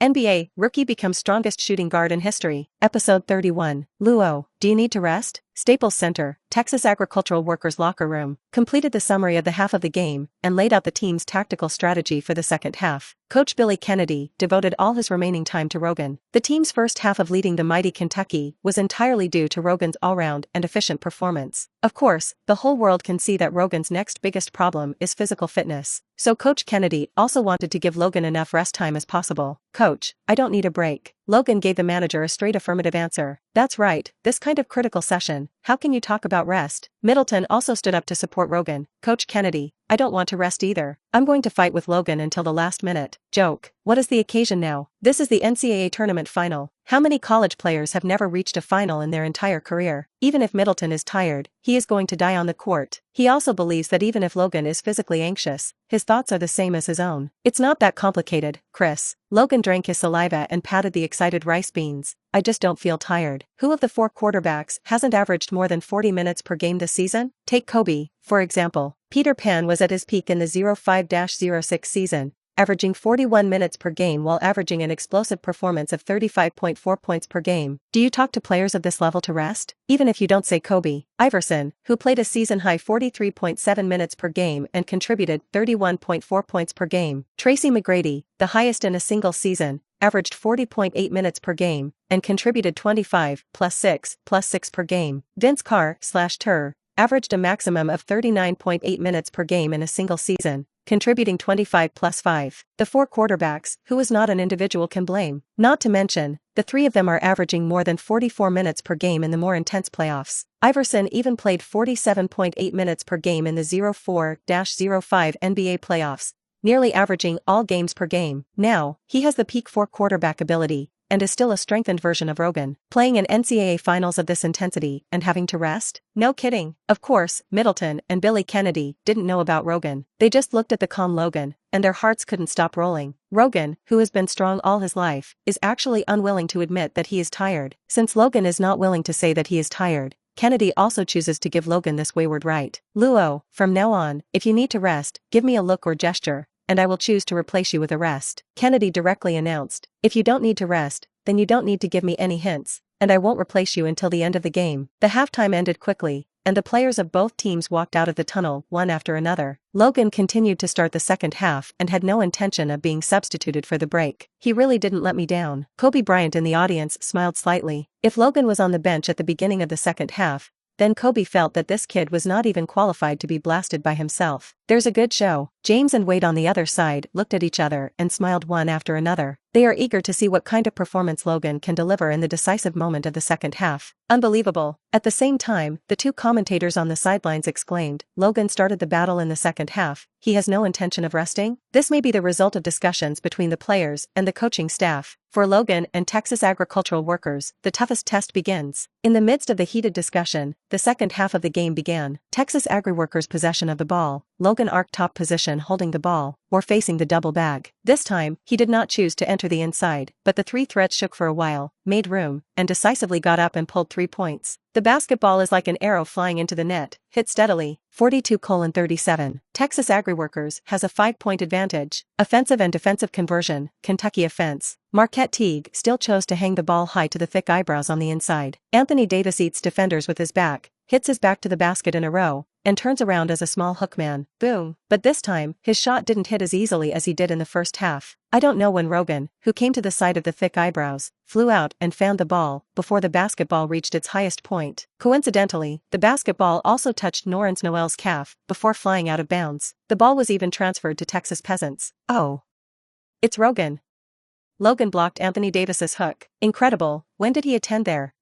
NBA, rookie becomes strongest shooting guard in history. Episode 31. Luo, do you need to rest? Staples Center, Texas agricultural workers' locker room, completed the summary of the half of the game and laid out the team's tactical strategy for the second half. Coach Billy Kennedy devoted all his remaining time to Logan. The team's first half of leading the mighty Kentucky was entirely due to Logan's all-round and efficient performance. Of course, the whole world can see that Logan's next biggest problem is physical fitness. So Coach Kennedy also wanted to give Logan enough rest time as possible. Coach, I don't need a break. Logan gave the manager a straight affirmative answer. That's right, this kind of critical session, how can you talk about rest? Middleton also stood up to support Logan. Coach Kennedy, I don't want to rest either. I'm going to fight with Logan until the last minute. Joke. What is the occasion now? This is the NCAA tournament final. How many college players have never reached a final in their entire career? Even if Middleton is tired, he is going to die on the court. He also believes that even if Logan is physically anxious, his thoughts are the same as his own. It's not that complicated, Chris. Logan drank his saliva and patted the excited rice beans. I just don't feel tired. Who of the 4 quarterbacks hasn't averaged more than 40 minutes per game this season? Take Kobe, for example. Peter Pan was at his peak in the 05-06 season, averaging 41 minutes per game while averaging an explosive performance of 35.4 points per game. Do you talk to players of this level to rest? Even if you don't say Kobe. Iverson, who played a season-high 43.7 minutes per game and contributed 31.4 points per game. Tracy McGrady, the highest in a single season, averaged 40.8 minutes per game and contributed 25 plus 6 per game. Vince Carr/Tur averaged a maximum of 39.8 minutes per game in a single season, contributing 25 plus 5. The 4 quarterbacks, who is not an individual can blame. Not to mention, the 3 of them are averaging more than 44 minutes per game in the more intense playoffs. Iverson even played 47.8 minutes per game in the 04-05 NBA playoffs, nearly averaging all games per game. Now, he has the peak 4 quarterback ability, and is still a strengthened version of Logan. Playing in NCAA finals of this intensity and having to rest? No kidding. Of course, Middleton and Billy Kennedy didn't know about Logan. They just looked at the calm Logan, and their hearts couldn't stop rolling. Logan, who has been strong all his life, is actually unwilling to admit that he is tired. Since Logan is not willing to say that he is tired, Kennedy also chooses to give Logan this wayward right. Luo, from now on, if you need to rest, give me a look or gesture, and I will choose to replace you with a rest. Kennedy directly announced, if you don't need to rest, then you don't need to give me any hints, and I won't replace you until the end of the game. The halftime ended quickly, and the players of both teams walked out of the tunnel one after another. Logan continued to start the second half and had no intention of being substituted for the break. He really didn't let me down. Kobe Bryant in the audience smiled slightly. If Logan was on the bench at the beginning of the second half, then Kobe felt that this kid was not even qualified to be blasted by himself. There's a good show. James and Wade on the other side looked at each other and smiled one after another. They are eager to see what kind of performance Logan can deliver in the decisive moment of the second half. Unbelievable. At the same time, the 2 commentators on the sidelines exclaimed, Logan started the battle in the second half. He has no intention of resting? This may be the result of discussions between the players and the coaching staff. For Logan and Texas agricultural workers, the toughest test begins. In the midst of the heated discussion, the second half of the game began. Texas agri-workers' possession of the ball, Logan arc top position holding the ball, or facing the double bag. This time, he did not choose to enter the inside, but the 3 threats shook for a while, made room, and decisively got up and pulled 3 points. The basketball is like an arrow flying into the net, hit steadily, 42-37. Texas agri-workers has a 5-point advantage. Offensive and defensive conversion, Kentucky offense. Marquette Teague still chose to hang the ball high to the thick eyebrows on the inside. Anthony Davis eats defenders with his back, hits his back to the basket in a row, and turns around as a small hookman. Boom. But this time, his shot didn't hit as easily as he did in the first half. I don't know when Logan, who came to the side of the thick eyebrows, flew out and found the ball before the basketball reached its highest point. Coincidentally, the basketball also touched Norrance Noel's calf before flying out of bounds. The ball was even transferred to Texas peasants. Oh. It's Logan. Logan blocked Anthony Davis's hook. Incredible. When did he attend there?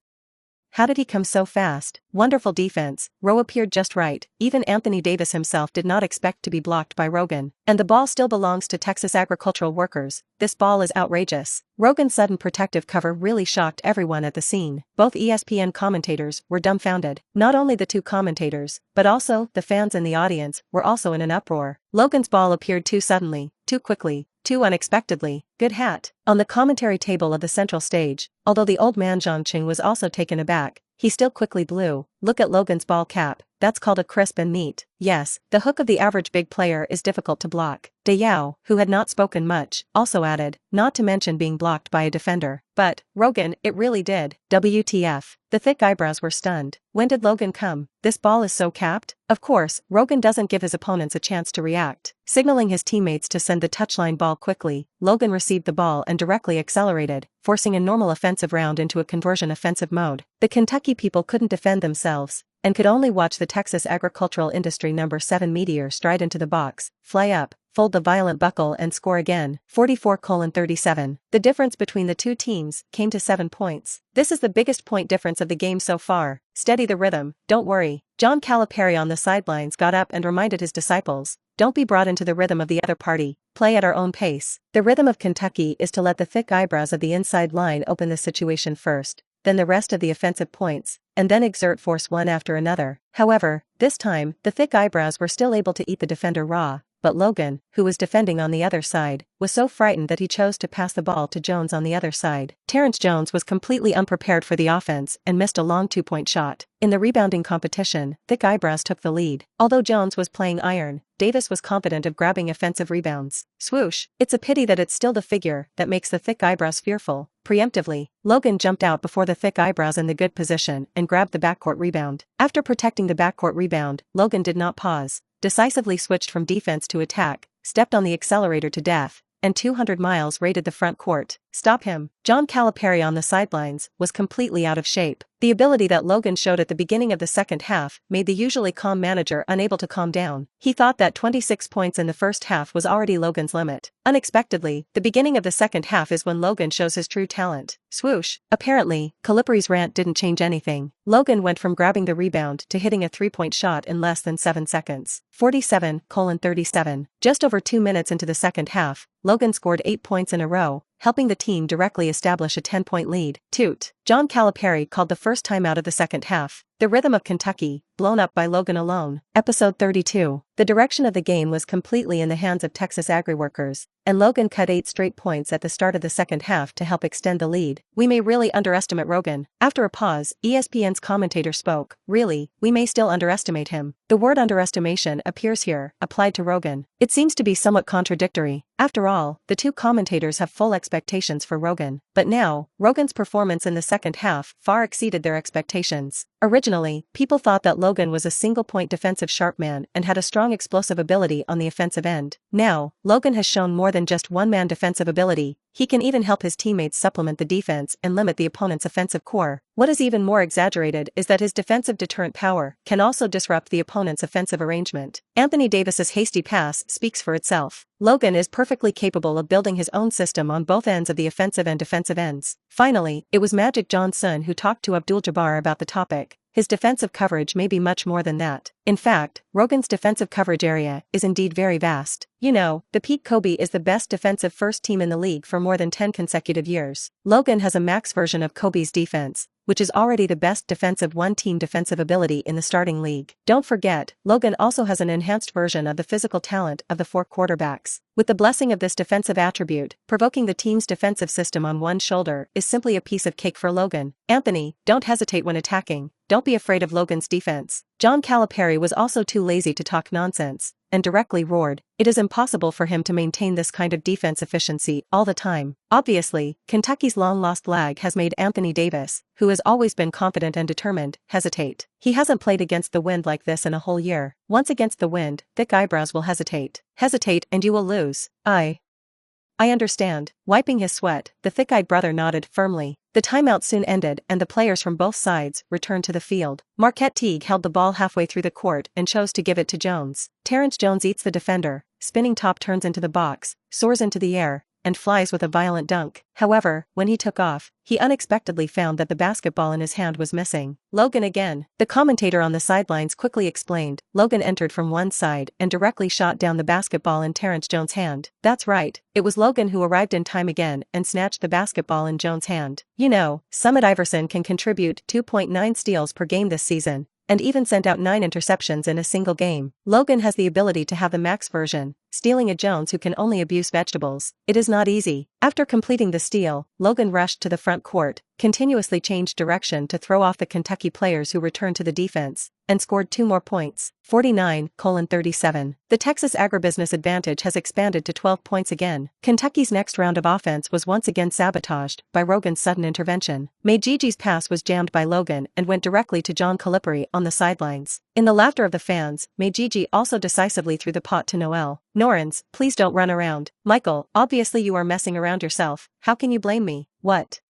How did he come so fast? Wonderful defense. Rowe appeared just right. Even Anthony Davis himself did not expect to be blocked by Logan. And the ball still belongs to Texas agricultural workers. This ball is outrageous. Logan's sudden protective cover really shocked everyone at the scene. Both ESPN commentators were dumbfounded. Not only the 2 commentators, but also the fans in the audience were also in an uproar. Logan's ball appeared too suddenly, too quickly, too unexpectedly. Good hat. On the commentary table of the central stage, although the old man Zhongqing was also taken aback, he still quickly blew. Look at Logan's ball cap, that's called a crisp and neat. Yes, the hook of the average big player is difficult to block. De Yao, who had not spoken much, also added, not to mention being blocked by a defender. But, Rogan, it really did. WTF. The thick eyebrows were stunned. When did Logan come? This ball is so capped? Of course, Rogan doesn't give his opponents a chance to react. Signaling his teammates to send the touchline ball quickly, Logan received the ball and directly accelerated, forcing a normal offensive round into a conversion offensive mode. The Kentucky people couldn't defend themselves, and could only watch the Texas agricultural industry number 7 meteor stride into the box, fly up, fold the violent buckle and score again. 44:37. The difference between the two teams came to 7 points. This is the biggest point difference of the game so far. Steady the rhythm, don't worry. John Calipari on the sidelines got up and reminded his disciples, don't be brought into the rhythm of the other party, play at our own pace. The rhythm of Kentucky is to let the thick eyebrows of the inside line open the situation first, then the rest of the offensive points, and then exert force one after another. However, this time, the thick eyebrows were still able to eat the defender raw, but Logan, who was defending on the other side, was so frightened that he chose to pass the ball to Jones on the other side. Terrence Jones was completely unprepared for the offense and missed a long 2-point shot. In the rebounding competition, thick eyebrows took the lead. Although Jones was playing iron, Davis was confident of grabbing offensive rebounds. Swoosh, it's a pity that it's still the figure that makes the thick eyebrows fearful. Preemptively, Logan jumped out before the thick eyebrows in the good position and grabbed the backcourt rebound. After protecting the backcourt rebound, Logan did not pause, decisively switched from defense to attack, stepped on the accelerator to death, and 200 miles raided the front court. Stop him. John Calipari on the sidelines was completely out of shape. The ability that Logan showed at the beginning of the second half made the usually calm manager unable to calm down. He thought that 26 points in the first half was already Logan's limit. Unexpectedly, the beginning of the second half is when Logan shows his true talent. Swoosh. Apparently, Calipari's rant didn't change anything. Logan went from grabbing the rebound to hitting a 3-point shot in less than 7 seconds. 47:37. Just over 2 minutes into the second half, Logan scored 8 points in a row, helping the team directly establish a 10-point lead. Toot. John Calipari called the first timeout of the second half. The rhythm of Kentucky, blown up by Logan alone. Episode 32. The direction of the game was completely in the hands of Texas agri-workers, and Logan cut 8 straight points at the start of the second half to help extend the lead. We may really underestimate Rogan. After a pause, ESPN's commentator spoke. Really, we may still underestimate him. The word underestimation appears here, applied to Rogan. It seems to be somewhat contradictory. After all, the two commentators have full expectations for Rogan. But now, Rogan's performance in the second half far exceeded their expectations. Originally, people thought that Logan was a single-point defensive sharp man and had a strong explosive ability on the offensive end. Now, Logan has shown more than just one-man defensive ability. He can even help his teammates supplement the defense and limit the opponent's offensive core. What is even more exaggerated is that his defensive deterrent power can also disrupt the opponent's offensive arrangement. Anthony Davis's hasty pass speaks for itself. Logan is perfectly capable of building his own system on both ends of the offensive and defensive ends. Finally, it was Magic Johnson who talked to Abdul-Jabbar about the topic. His defensive coverage may be much more than that. In fact, Rogan's defensive coverage area is indeed very vast. You know, the Pete Kobe is the best defensive first team in the league for more than 10 consecutive years. Logan has a max version of Kobe's defense, which is already the best defensive one-team defensive ability in the starting league. Don't forget, Logan also has an enhanced version of the physical talent of the 4 quarterbacks. With the blessing of this defensive attribute, provoking the team's defensive system on one shoulder is simply a piece of cake for Logan. Anthony, don't hesitate when attacking. Don't be afraid of Logan's defense. John Calipari was also too lazy to talk nonsense, and directly roared, it is impossible for him to maintain this kind of defense efficiency all the time. Obviously, Kentucky's long-lost lag has made Anthony Davis, who has always been confident and determined, hesitate. He hasn't played against the wind like this in a whole year. Once against the wind, thick eyebrows will hesitate. Hesitate and you will lose. I understand. Wiping his sweat, the thick-eyed brother nodded firmly. The timeout soon ended and the players from both sides returned to the field. Marquette Teague held the ball halfway through the court and chose to give it to Jones. Terrence Jones eats the defender, spinning top turns into the box, soars into the air, and flies with a violent dunk. However, when he took off, he unexpectedly found that the basketball in his hand was missing. Logan again. The commentator on the sidelines quickly explained. Logan entered from one side and directly shot down the basketball in Terrence Jones' hand. That's right, it was Logan who arrived in time again and snatched the basketball in Jones' hand. You know, Summit Iverson can contribute 2.9 steals per game this season, and even sent out 9 interceptions in a single game. Logan has the ability to have the max version, stealing a Jones who can only abuse vegetables. It is not easy. After completing the steal, Logan rushed to the front court, continuously changed direction to throw off the Kentucky players who returned to the defense, and scored 2 more points, 49-37. The Texas agribusiness advantage has expanded to 12 points again. Kentucky's next round of offense was once again sabotaged by Rogan's sudden intervention. Gigi's pass was jammed by Logan and went directly to John Calipari on the sidelines. In the laughter of the fans, Gigi also decisively threw the pot to Noel. "Norins, please don't run around. Michael, obviously you are messing around yourself. How can you blame me? What?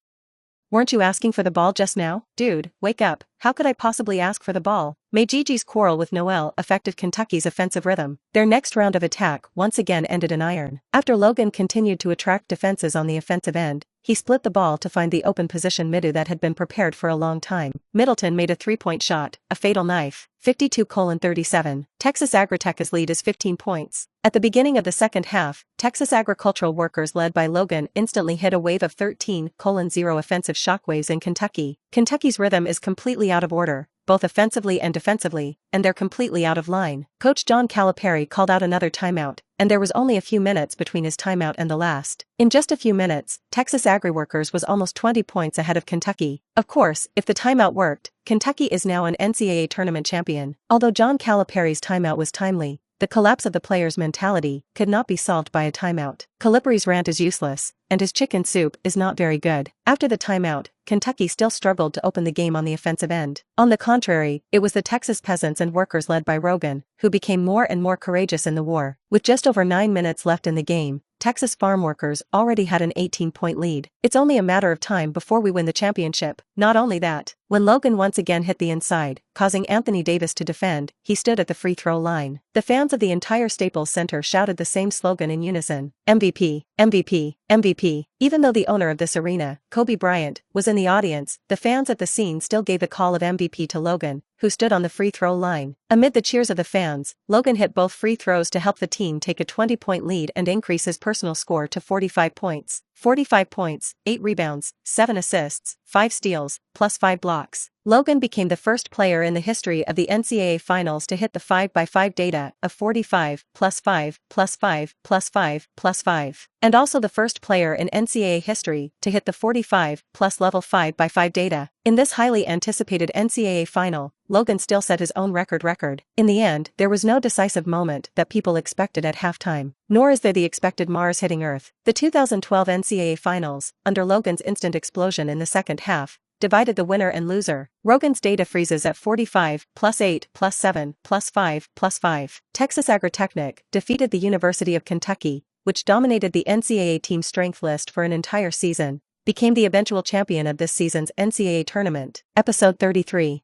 Weren't you asking for the ball just now? Dude, wake up. How could I possibly ask for the ball?" Gigi's quarrel with Noel affected Kentucky's offensive rhythm. Their next round of attack once again ended in iron. After Logan continued to attract defenses on the offensive end, he split the ball to find the open position middle that had been prepared for a long time. Middleton made a 3-point shot, a fatal knife, 52-37. Texas Agritech's lead is 15 points. At the beginning of the second half, Texas agricultural workers led by Logan instantly hit a wave of 13-0 offensive shockwaves in Kentucky. Kentucky's rhythm is completely out of order, both offensively and defensively, and they're completely out of line. Coach John Calipari called out another timeout, and there was only a few minutes between his timeout and the last. In just a few minutes, Texas Agri-Workers was almost 20 points ahead of Kentucky. Of course, if the timeout worked, Kentucky is now an NCAA tournament champion. Although John Calipari's timeout was timely, the collapse of the players' mentality could not be solved by a timeout. Calipari's rant is useless, and his chicken soup is not very good. After the timeout, Kentucky still struggled to open the game on the offensive end. On the contrary, it was the Texas peasants and workers led by Rogan who became more and more courageous in the war. With just over 9 minutes left in the game, Texas farm workers already had an 18-point lead. "It's only a matter of time before we win the championship." Not only that, when Logan once again hit the inside, causing Anthony Davis to defend, he stood at the free throw line. The fans of the entire Staples Center shouted the same slogan in unison: "MVP, MVP, MVP." Even though the owner of this arena, Kobe Bryant, was in the audience, the fans at the scene still gave the call of MVP to Logan, who stood on the free throw line. Amid the cheers of the fans, Logan hit both free throws to help the team take a 20-point lead and increase his personal score to 45 points. 45 points, 8 rebounds, 7 assists, 5 steals, plus 5 blocks. Logan became the first player in the history of the NCAA Finals to hit the 5x5 data of 45, plus 5, plus 5, plus 5, plus 5. And also the first player in NCAA history to hit the 45 plus level 5x5 data. In this highly anticipated NCAA final, Logan still set his own record. In the end, there was no decisive moment that people expected at halftime, nor is there the expected Mars hitting Earth. The 2012 NCAA Finals, under Logan's instant explosion in the second half, divided the winner and loser. Rogan's data freezes at 45, plus 8, plus 7, plus 5, plus 5. Texas Agritechnic defeated the University of Kentucky, which dominated the NCAA team strength list for an entire season, became the eventual champion of this season's NCAA tournament. Episode 33.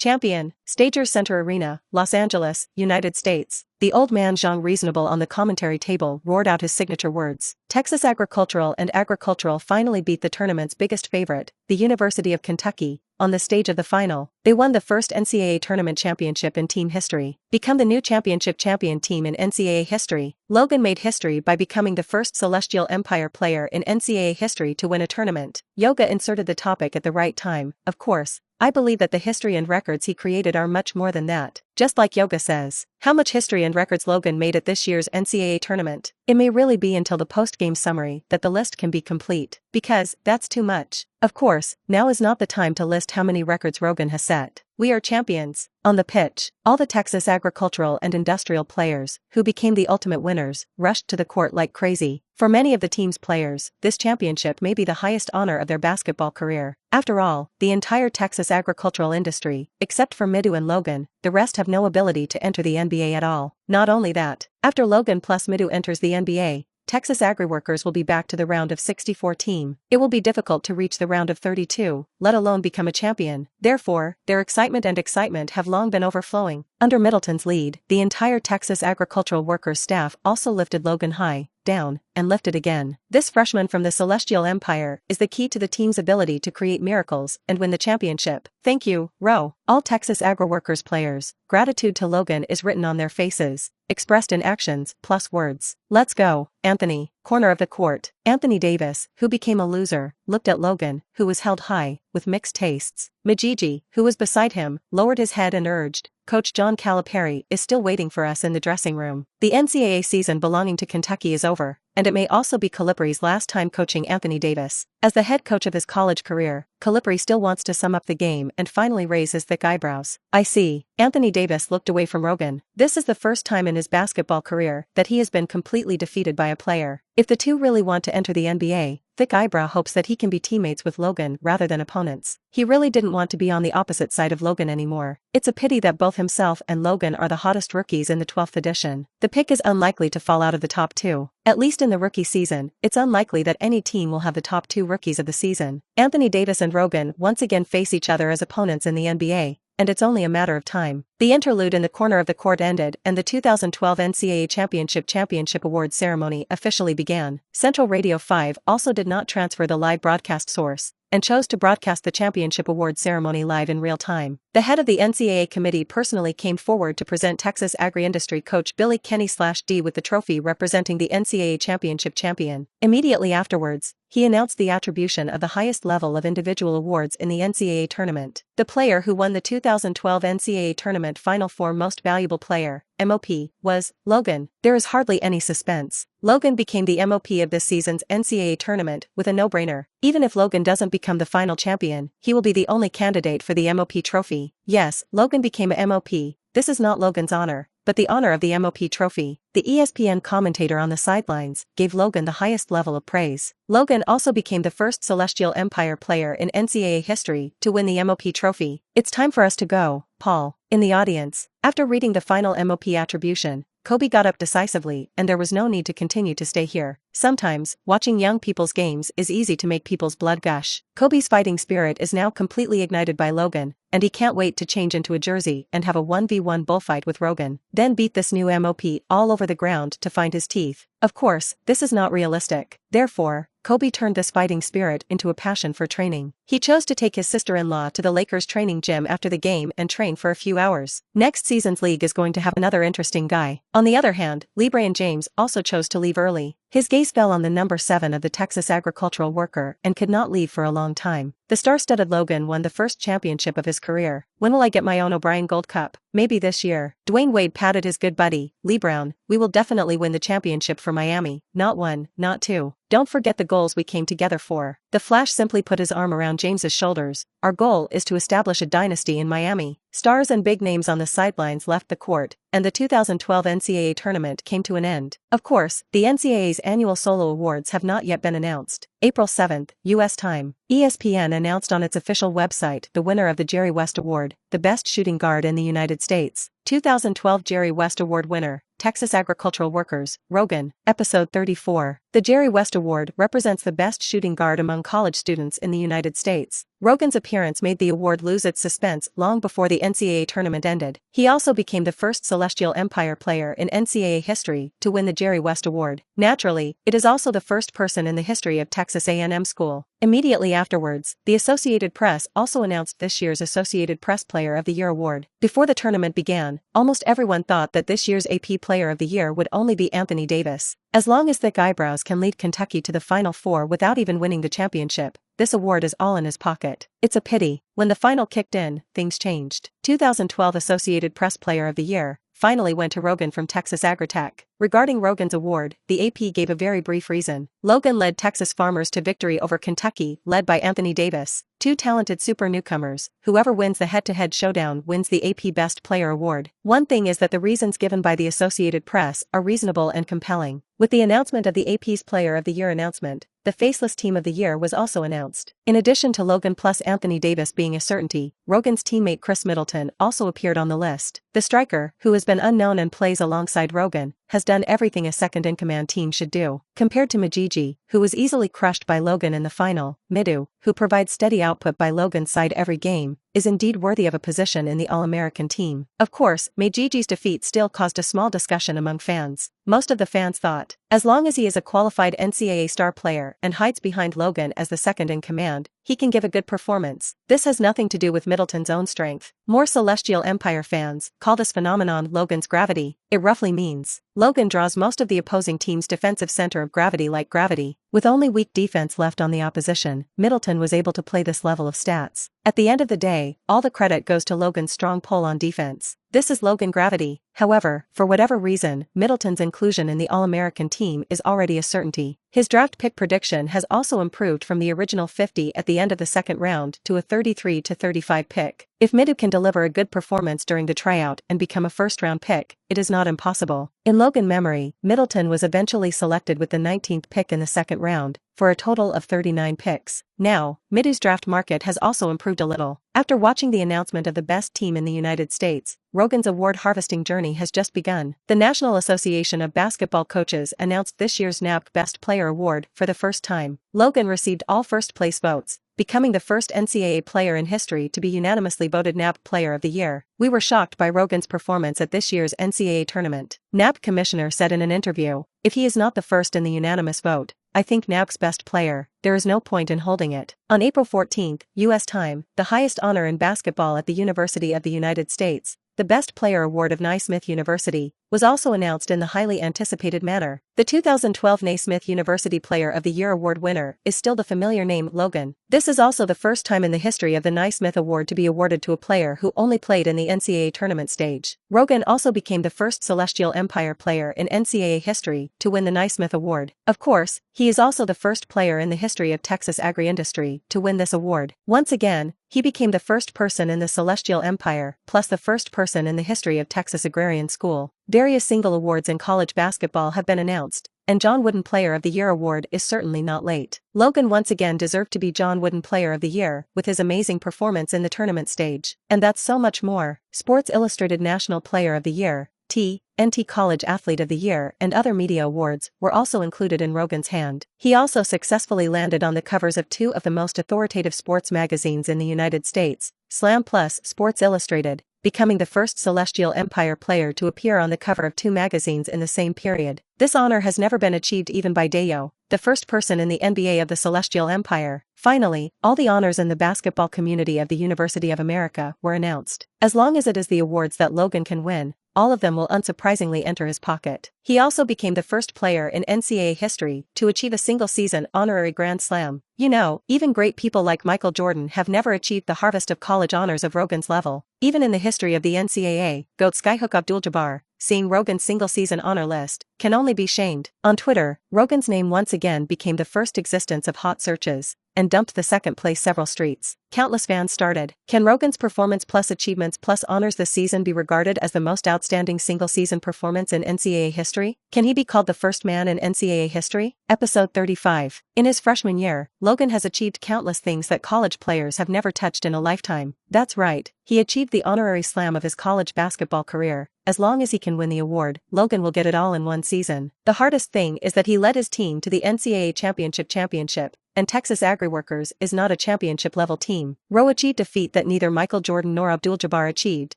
Champion, Stagers Center Arena, Los Angeles, United States. The old man Zhang Reasonable on the commentary table roared out his signature words. Texas Agricultural finally beat the tournament's biggest favorite, the University of Kentucky, on the stage of the final. They won the first NCAA tournament championship in team history, become the new championship champion team in NCAA history. Logan made history by becoming the first Celestial Empire player in NCAA history to win a tournament. Yoga inserted the topic at the right time. Of course, I believe that the history and records he created are much more than that. Just like Yoga says, how much history and records Logan made at this year's NCAA tournament. It may really be until the post-game summary that the list can be complete, because that's too much. Of course, now is not the time to list how many records Rogan has set. We are champions. On the pitch, all the Texas agricultural and industrial players, who became the ultimate winners, rushed to the court like crazy. For many of the team's players, this championship may be the highest honor of their basketball career. After all, the entire Texas agricultural industry, except for Midu and Logan, the rest have no ability to enter the NBA at all. Not only that, after Logan plus Midu enters the NBA, Texas Agri-Workers will be back to the round of 64 team. It will be difficult to reach the round of 32, let alone become a champion. Therefore, their excitement have long been overflowing. Under Middleton's lead, the entire Texas Agricultural Workers staff also lifted Logan high, down, and lifted again. This freshman from the Celestial Empire is the key to the team's ability to create miracles and win the championship. Thank you, Ro. All Texas Agri-Workers players, gratitude to Logan is written on their faces, expressed in actions plus words. Let's go, Anthony. Corner of the court. Anthony Davis, who became a loser, looked at Logan, who was held high, with mixed tastes. Majiji, who was beside him, lowered his head and urged, "Coach John Calipari is still waiting for us in the dressing room. The NCAA season belonging to Kentucky is over, and it may also be Calipari's last time coaching Anthony Davis. As the head coach of his college career, Calipari still wants to sum up the game and finally raise his thick eyebrows." "I see." Anthony Davis looked away from Logan. This is the first time in his basketball career that he has been completely defeated by a player. If the two really want to enter the NBA, Thick Eyebrow hopes that he can be teammates with Logan rather than opponents. He really didn't want to be on the opposite side of Logan anymore. It's a pity that both himself and Logan are the hottest rookies in the 12th edition. The pick is unlikely to fall out of the top two. At least in the rookie season, it's unlikely that any team will have the top two rookies of the season. Anthony Davis and Logan once again face each other as opponents in the NBA, and it's only a matter of time. The interlude in the corner of the court ended and the 2012 NCAA Championship Awards ceremony officially began. Central Radio 5 also did not transfer the live broadcast source, and chose to broadcast the championship award ceremony live in real time. The head of the NCAA committee personally came forward to present Texas agri-industry coach Billy Kenny/D with the trophy representing the NCAA championship champion. Immediately afterwards, he announced the attribution of the highest level of individual awards in the NCAA tournament. The player who won the 2012 NCAA Tournament Final Four Most Valuable Player, MOP, was Logan. There is hardly any suspense. Logan became the MOP of this season's NCAA tournament with a no-brainer. Even if Logan doesn't become the final champion, he will be the only candidate for the MOP trophy. Yes, Logan became a MOP. This is not Logan's honor, but the honor of the MOP trophy. The ESPN commentator on the sidelines gave Logan the highest level of praise. Logan also became the first Celestial Empire player in NCAA history to win the MOP trophy. "It's time for us to go, Paul." In the audience, after reading the final MOP attribution, Kobe got up decisively and there was no need to continue to stay here. Sometimes, watching young people's games is easy to make people's blood gush. Kobe's fighting spirit is now completely ignited by Logan, and he can't wait to change into a jersey and have a 1v1 bullfight with Logan. Then beat this new MOP all over the ground to find his teeth. Of course, this is not realistic. Therefore, Kobe turned this fighting spirit into a passion for training. He chose to take his sister-in-law to the Lakers training gym after the game and train for a few hours. Next season's league is going to have another interesting guy. On the other hand, LeBron James also chose to leave early. His gaze fell on the number 7 of the Texas agricultural worker and could not leave for a long time. The star-studded Logan won the first championship of his career. "When will I get my own O'Brien Gold Cup?" "Maybe this year." Dwayne Wade patted his good buddy, Lee Brown. "We will definitely win the championship for Miami. Not 1, not 2. Don't forget the goals we came together for." The Flash simply put his arm around James's shoulders. "Our goal is to establish a dynasty in Miami." Stars and big names on the sidelines left the court, and the 2012 NCAA tournament came to an end. Of course, the NCAA's annual solo awards have not yet been announced. April 7, U.S. time. ESPN announced on its official website the winner of the Jerry West Award, the best shooting guard in the United States. 2012 Jerry West Award winner, Texas Agricultural Workers, Logan. Episode 34. The Jerry West Award represents the best shooting guard among college students in the United States. Logan's appearance made the award lose its suspense long before the NCAA tournament ended. He also became the first Celestial Empire player in NCAA history to win the Jerry West Award. Naturally, it is also the first person in the history of Texas A&M school. Immediately afterwards, the Associated Press also announced this year's Associated Press Player of the Year award. Before the tournament began, almost everyone thought that this year's AP Player of the Year would only be Anthony Davis. As long as Thick Eyebrows can lead Kentucky to the Final Four without even winning the championship, this award is all in his pocket. It's a pity. When the final kicked in, things changed. 2012 Associated Press Player of the Year finally went to Logan from Texas Agritech. Regarding Logan's award, the AP gave a very brief reason. Logan led Texas farmers to victory over Kentucky, led by Anthony Davis. Two talented super newcomers. Whoever wins the head-to-head showdown wins the AP Best Player award. One thing is that the reasons given by the Associated Press are reasonable and compelling. With the announcement of the AP's Player of the Year announcement, the Faceless Team of the Year was also announced. In addition to Logan plus Anthony Davis being a certainty, Logan's teammate Chris Middleton also appeared on the list. The striker, who has been unknown and plays alongside Logan, has done everything a second-in-command team should do. Compared to Majiji, who was easily crushed by Logan in the final, Midu, who provides steady output by Logan's side every game, is indeed worthy of a position in the All-American team. Of course, Majiji's defeat still caused a small discussion among fans. Most of the fans thought, as long as he is a qualified NCAA star player and hides behind Logan as the second-in-command, he can give a good performance. This has nothing to do with Middleton's own strength. More Celestial Empire fans call this phenomenon Logan's gravity. It roughly means Logan draws most of the opposing team's defensive center of gravity like gravity. With only weak defense left on the opposition, Middleton was able to play this level of stats. At the end of the day, all the credit goes to Logan's strong pull on defense. This is Logan gravity. However, for whatever reason, Middleton's inclusion in the All-American team is already a certainty. His draft pick prediction has also improved from the original 50 at the end of the second round to a 33 to 35 pick. If Midu can deliver a good performance during the tryout and become a first-round pick, it is not impossible. In Logan memory, Middleton was eventually selected with the 19th pick in the second round, for a total of 39 picks. Now, Midu's draft market has also improved a little. After watching the announcement of the best team in the United States, Rogan's award harvesting journey has just begun. The National Association of Basketball Coaches announced this year's NABC Best Player Award for the first time. Logan received all first-place votes, becoming the first NCAA player in history to be unanimously voted NABC Player of the Year. We were shocked by Rogan's performance at this year's NCAA tournament. NABC commissioner said in an interview, "If he is not the first in the unanimous vote, I think NABC's best player, there is no point in holding it." On April 14, U.S. time, the highest honor in basketball at the University of the United States, the Best Player Award of Naismith University, was also announced in the highly anticipated manner. The 2012 Naismith University Player of the Year award winner is still the familiar name Logan. This is also the first time in the history of the Naismith Award to be awarded to a player who only played in the NCAA tournament stage. Rogan also became the first Celestial Empire player in NCAA history to win the Naismith Award. Of course, he is also the first player in the history of Texas agri-industry to win this award. Once again, he became the first person in the Celestial Empire, plus the first person in the history of Texas Agrarian School. Various single awards in college basketball have been announced, and John Wooden Player of the Year award is certainly not late. Logan once again deserved to be John Wooden Player of the Year with his amazing performance in the tournament stage. And that's so much more. Sports Illustrated National Player of the Year, TNT College Athlete of the Year and other media awards were also included in Rogan's hand. He also successfully landed on the covers of two of the most authoritative sports magazines in the United States, Slam plus Sports Illustrated, becoming the first Celestial Empire player to appear on the cover of two magazines in the same period. This honor has never been achieved even by Dayo, the first person in the NBA of the Celestial Empire. Finally, all the honors in the basketball community of the University of America were announced. As long as it is the awards that Logan can win, all of them will unsurprisingly enter his pocket. He also became the first player in NCAA history to achieve a single-season honorary Grand Slam. You know, even great people like Michael Jordan have never achieved the harvest of college honors of Rogan's level. Even in the history of the NCAA, GOAT Skyhook Abdul-Jabbar, seeing Rogan's single-season honor list, can only be shamed. On Twitter, Rogan's name once again became the first existence of hot searches, and dumped the second place several streets. Countless fans started, "Can Rogan's performance plus achievements plus honors this season be regarded as the most outstanding single-season performance in NCAA history? Can he be called the first man in NCAA history?" Episode 35. In his freshman year, Logan has achieved countless things that college players have never touched in a lifetime. That's right, he achieved the honorary slam of his college basketball career. As long as he can win the award, Logan will get it all in one season. The hardest thing is that he led his team to the NCAA championship, and Texas Agri-Workers is not a championship-level team. Rowe achieved a feat that neither Michael Jordan nor Abdul-Jabbar achieved.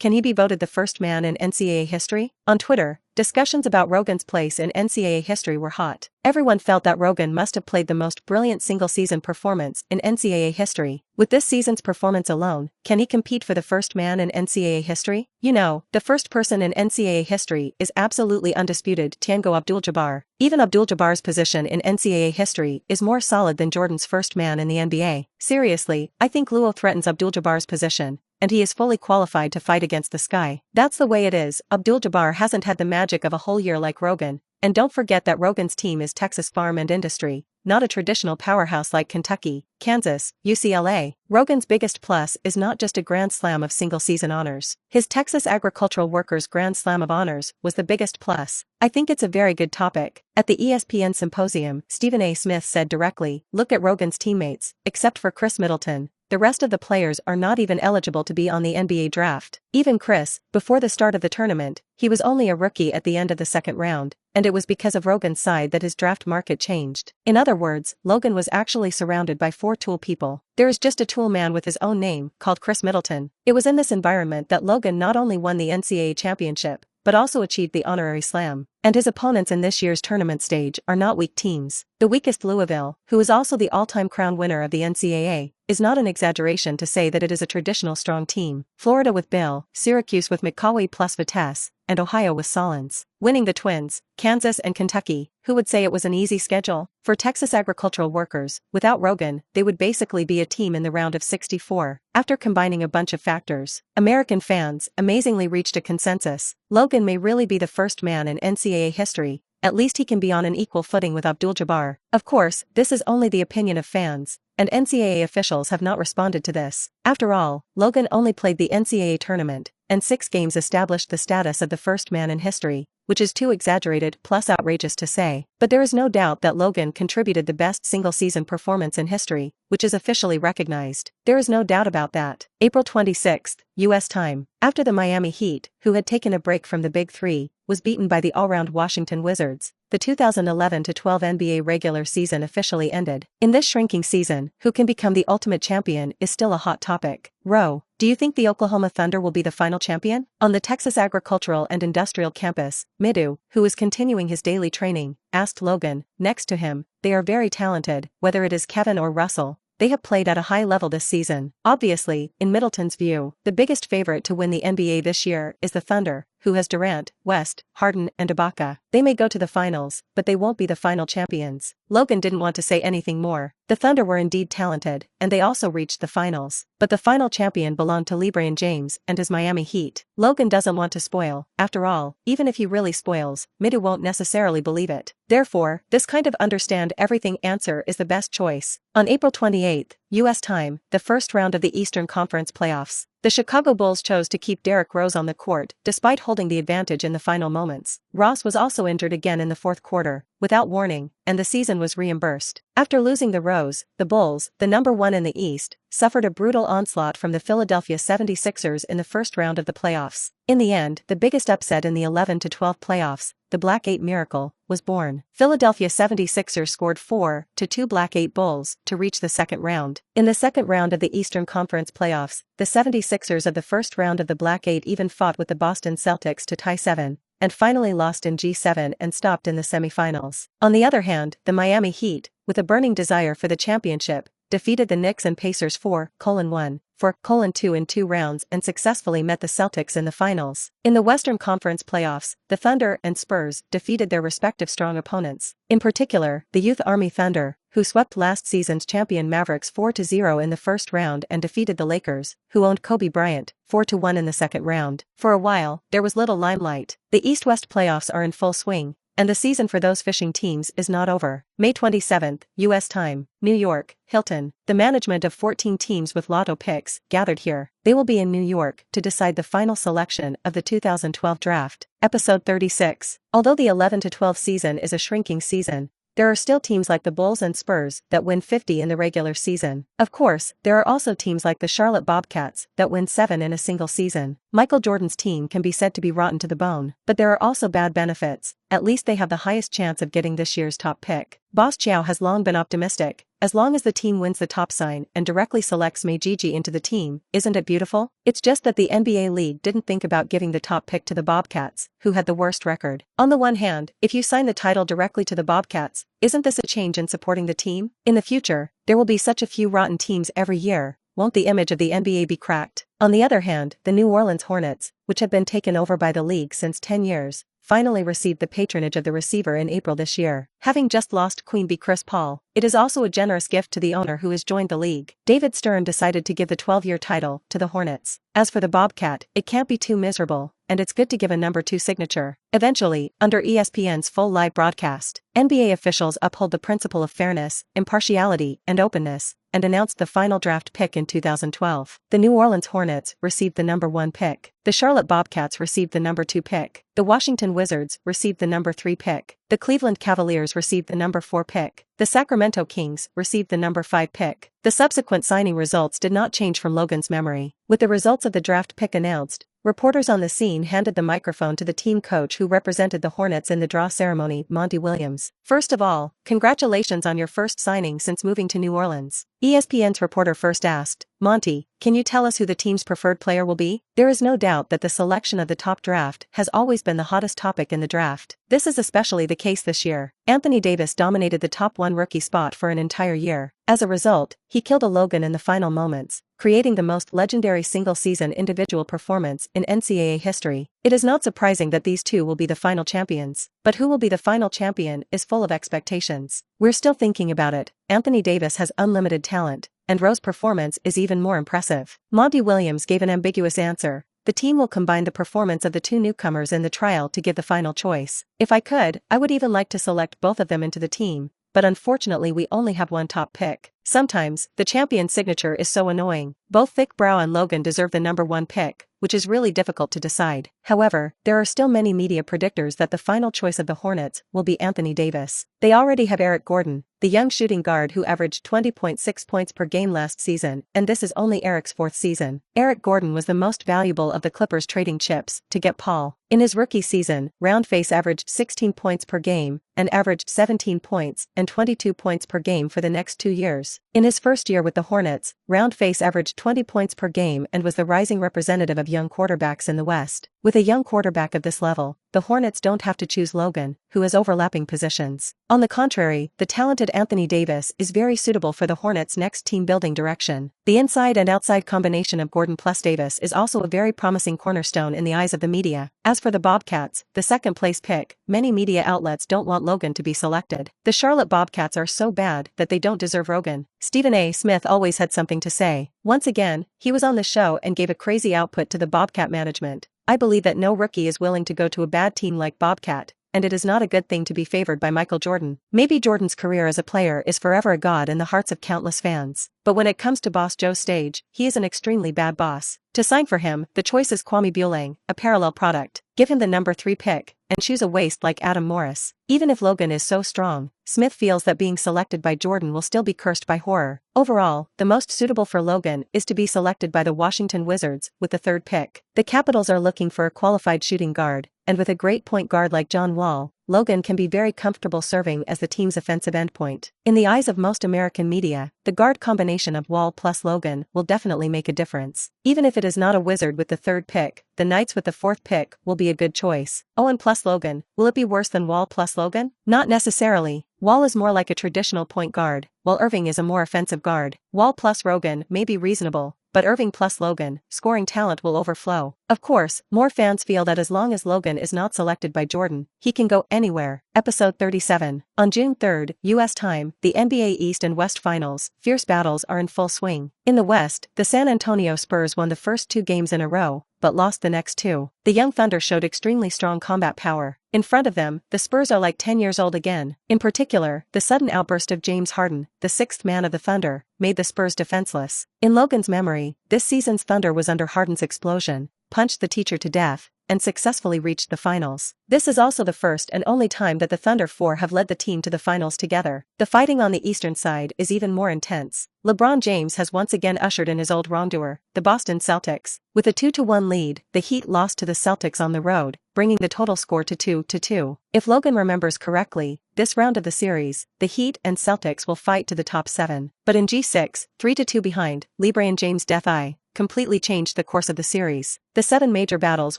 Can he be voted the first man in NCAA history? On Twitter, discussions about Rogan's place in NCAA history were hot. Everyone felt that Rogan must have played the most brilliant single-season performance in NCAA history. With this season's performance alone, can he compete for the first man in NCAA history? You know, the first person in NCAA history is absolutely undisputed Tango Abdul-Jabbar. Even Abdul-Jabbar's position in NCAA history is more solid than Jordan's first man in the NBA. Seriously, I think Luo threatens Abdul-Jabbar's position, and he is fully qualified to fight against the sky. That's the way it is. Abdul-Jabbar hasn't had the magic of a whole year like Rogan, and don't forget that Rogan's team is Texas Farm and Industry, not a traditional powerhouse like Kentucky, Kansas, UCLA. Rogan's biggest plus is not just a Grand Slam of single-season honors. His Texas Agricultural Workers Grand Slam of Honors was the biggest plus. I think it's a very good topic. At the ESPN Symposium, Stephen A. Smith said directly, "Look at Rogan's teammates, except for Chris Middleton. The rest of the players are not even eligible to be on the NBA draft. Even Chris, before the start of the tournament, he was only a rookie at the end of the second round, and it was because of Rogan's side that his draft market changed." In other words, Logan was actually surrounded by 4 tool people. There is just a tool man with his own name, called Chris Middleton. It was in this environment that Logan not only won the NCAA championship, but also achieved the honorary slam. And his opponents in this year's tournament stage are not weak teams. The weakest, Louisville, who is also the all-time crown winner of the NCAA, is not an exaggeration to say that it is a traditional strong team. Florida with Bill, Syracuse with McCauley plus Vitesse, and Ohio with Solons. Winning the Twins, Kansas and Kentucky. Who would say it was an easy schedule? For Texas agricultural workers, without Logan, they would basically be a team in the round of 64. After combining a bunch of factors, American fans amazingly reached a consensus. Logan may really be the first man in NCAA history. At least he can be on an equal footing with Abdul-Jabbar. Of course, this is only the opinion of fans, and NCAA officials have not responded to this. After all, Logan only played the NCAA tournament, and 6 games established the status of the first man in history, which is too exaggerated plus outrageous to say. But there is no doubt that Logan contributed the best single-season performance in history, which is officially recognized. There is no doubt about that. April 26th, U.S. time. After the Miami Heat, who had taken a break from the Big Three, was beaten by the all-round Washington Wizards, the 2011-12 NBA regular season officially ended. In this shrinking season, who can become the ultimate champion is still a hot topic. Rowe, do you think the Oklahoma Thunder will be the final champion? On the Texas Agricultural and Industrial Campus, Midu, who is continuing his daily training, asked Logan, next to him, they are very talented, whether it is Kevin or Russell. They have played at a high level this season. Obviously, in Middleton's view, the biggest favorite to win the NBA this year is the Thunder, who has Durant, West, Harden, and Ibaka. They may go to the finals, but they won't be the final champions. Logan didn't want to say anything more. The Thunder were indeed talented, and they also reached the finals. But the final champion belonged to LeBron James and his Miami Heat. Logan doesn't want to spoil. After all, even if he really spoils, Midu won't necessarily believe it. Therefore, this kind of understand everything answer is the best choice. On April 28th, U.S. time, the first round of the Eastern Conference playoffs. The Chicago Bulls chose to keep Derrick Rose on the court, despite holding the advantage in the final moments. Ross was also injured again in the fourth quarter, without warning, and the season was reimbursed. After losing the Rose, the Bulls, the number 1 in the East, suffered a brutal onslaught from the Philadelphia 76ers in the first round of the playoffs. In the end, the biggest upset in the 11-12 playoffs, the Black 8 miracle, was born. Philadelphia 76ers scored 4-2 Black 8 Bulls to reach the second round. In the second round of the Eastern Conference playoffs, the 76ers of the first round of the Black 8 even fought with the Boston Celtics to tie 7, and finally lost in G7 and stopped in the semifinals. On the other hand, the Miami Heat, with a burning desire for the championship, defeated the Knicks and Pacers 4-1, 4-2 in 2 rounds and successfully met the Celtics in the finals. In the Western Conference playoffs, the Thunder and Spurs defeated their respective strong opponents. In particular, the Youth Army Thunder, who swept last season's champion Mavericks 4-0 in the first round and defeated the Lakers, who owned Kobe Bryant, 4-1 in the second round. For a while, there was little limelight. The East-West playoffs are in full swing, and the season for those fishing teams is not over. May 27th, U.S. time, New York, Hilton. The management of 14 teams with lotto picks gathered here. They will be in New York to decide the final selection of the 2012 draft. Episode 36. Although the 11-12 season is a shrinking season, there are still teams like the Bulls and Spurs that win 50 in the regular season. Of course, there are also teams like the Charlotte Bobcats that win 7 in a single season. Michael Jordan's team can be said to be rotten to the bone, but there are also bad benefits. At least they have the highest chance of getting this year's top pick. Boss Chow has long been optimistic. As long as the team wins the top sign and directly selects Majiji into the team, isn't it beautiful? It's just that the NBA league didn't think about giving the top pick to the Bobcats, who had the worst record. On the one hand, if you sign the title directly to the Bobcats, isn't this a change in supporting the team? In the future, there will be such a few rotten teams every year. Won't the image of the NBA be cracked? On the other hand, the New Orleans Hornets, which have been taken over by the league since 10 years, finally received the patronage of the receiver in April this year. Having just lost Queen Bee Chris Paul, it is also a generous gift to the owner who has joined the league. David Stern decided to give the 12-year title to the Hornets. As for the Bobcat, it can't be too miserable, and it's good to give a number 2 signature. Eventually, under ESPN's full live broadcast, NBA officials uphold the principle of fairness, impartiality, and openness, and announced the final draft pick in 2012. The New Orleans Hornets received the number 1 pick. The Charlotte Bobcats received the number 2 pick. The Washington Wizards received the number 3 pick. The Cleveland Cavaliers received the number 4 pick. The Sacramento Kings received the number 5 pick. The subsequent signing results did not change from Logan's memory. With the results of the draft pick announced, reporters on the scene handed the microphone to the team coach who represented the Hornets in the draw ceremony, Monty Williams. First of all, congratulations on your first signing since moving to New Orleans. ESPN's reporter first asked, Monty, can you tell us who the team's preferred player will be? There is no doubt that the selection of the top draft has always been the hottest topic in the draft. This is especially the case this year. Anthony Davis dominated the top 1 rookie spot for an entire year. As a result, he killed a Logan in the final moments, creating the most legendary single-season individual performance in NCAA history. It is not surprising that these two will be the final champions. But who will be the final champion is full of expectations. We're still thinking about it. Anthony Davis has unlimited talent, and Rose's performance is even more impressive. Monty Williams gave an ambiguous answer. The team will combine the performance of the two newcomers in the trial to give the final choice. If I could, I would even like to select both of them into the team, but unfortunately we only have one top pick. Sometimes, the champion's signature is so annoying. Both Thick Brow and Logan deserve the number 1 pick, which is really difficult to decide. However, there are still many media predictors that the final choice of the Hornets will be Anthony Davis. They already have Eric Gordon, the young shooting guard who averaged 20.6 points per game last season, and this is only Eric's 4th season. Eric Gordon was the most valuable of the Clippers trading chips to get Paul. In his rookie season, Roundface averaged 16 points per game and averaged 17 points and 22 points per game for the next 2 years. In his first year with the Hornets, Roundface averaged 20 points per game and was the rising representative of young quarterbacks in the West. With a young quarterback of this level, the Hornets don't have to choose Logan, who has overlapping positions. On the contrary, the talented Anthony Davis is very suitable for the Hornets' next team-building direction. The inside and outside combination of Gordon plus Davis is also a very promising cornerstone in the eyes of the media. As for the Bobcats, the second-place pick, many media outlets don't want Logan to be selected. The Charlotte Bobcats are so bad that they don't deserve Logan. Stephen A. Smith always had something to say. Once again, he was on the show and gave a crazy output to the Bobcat management. I believe that no rookie is willing to go to a bad team like Bobcat, and it is not a good thing to be favored by Michael Jordan. Maybe Jordan's career as a player is forever a god in the hearts of countless fans, but when it comes to Boss Joe's stage, he is an extremely bad boss. To sign for him, the choice is Kwame Buelang, a parallel product. Give him the number 3 pick, and choose a waste like Adam Morris. Even if Logan is so strong, Smith feels that being selected by Jordan will still be cursed by horror. Overall, the most suitable for Logan is to be selected by the Washington Wizards with the 3rd pick. The Capitals are looking for a qualified shooting guard, and with a great point guard like John Wall, Logan can be very comfortable serving as the team's offensive endpoint. In the eyes of most American media, the guard combination of Wall plus Logan will definitely make a difference. Even if it is not a Wizard with the 3rd pick, the Knights with the 4th pick will be a good choice. Owen plus Logan, will it be worse than Wall plus Logan? Not necessarily. Wall is more like a traditional point guard, while Irving is a more offensive guard. Wall plus Logan may be reasonable, but Irving plus Logan, scoring talent will overflow. Of course, more fans feel that as long as Logan is not selected by Jordan, he can go anywhere. Episode 37. On June 3rd, U.S. time, the NBA East and West Finals, fierce battles are in full swing. In the West, the San Antonio Spurs won the first 2 games in a row, but lost the next 2. The young Thunder showed extremely strong combat power. In front of them, the Spurs are like 10 years old again. In particular, the sudden outburst of James Harden, the 6th man of the Thunder, made the Spurs defenseless. In Logan's memory, this season's Thunder was under Harden's explosion, punched the teacher to death, and successfully reached the finals. This is also the first and only time that the Thunder 4 have led the team to the finals together. The fighting on the eastern side is even more intense. LeBron James has once again ushered in his old wrongdoer, the Boston Celtics. With a 2-1 lead, the Heat lost to the Celtics on the road, bringing the total score to 2-2. If Logan remembers correctly, this round of the series, the Heat and Celtics will fight to the top 7. But in G6, 3-2 behind, LeBron James' death eye completely changed the course of the series. The 7 major battles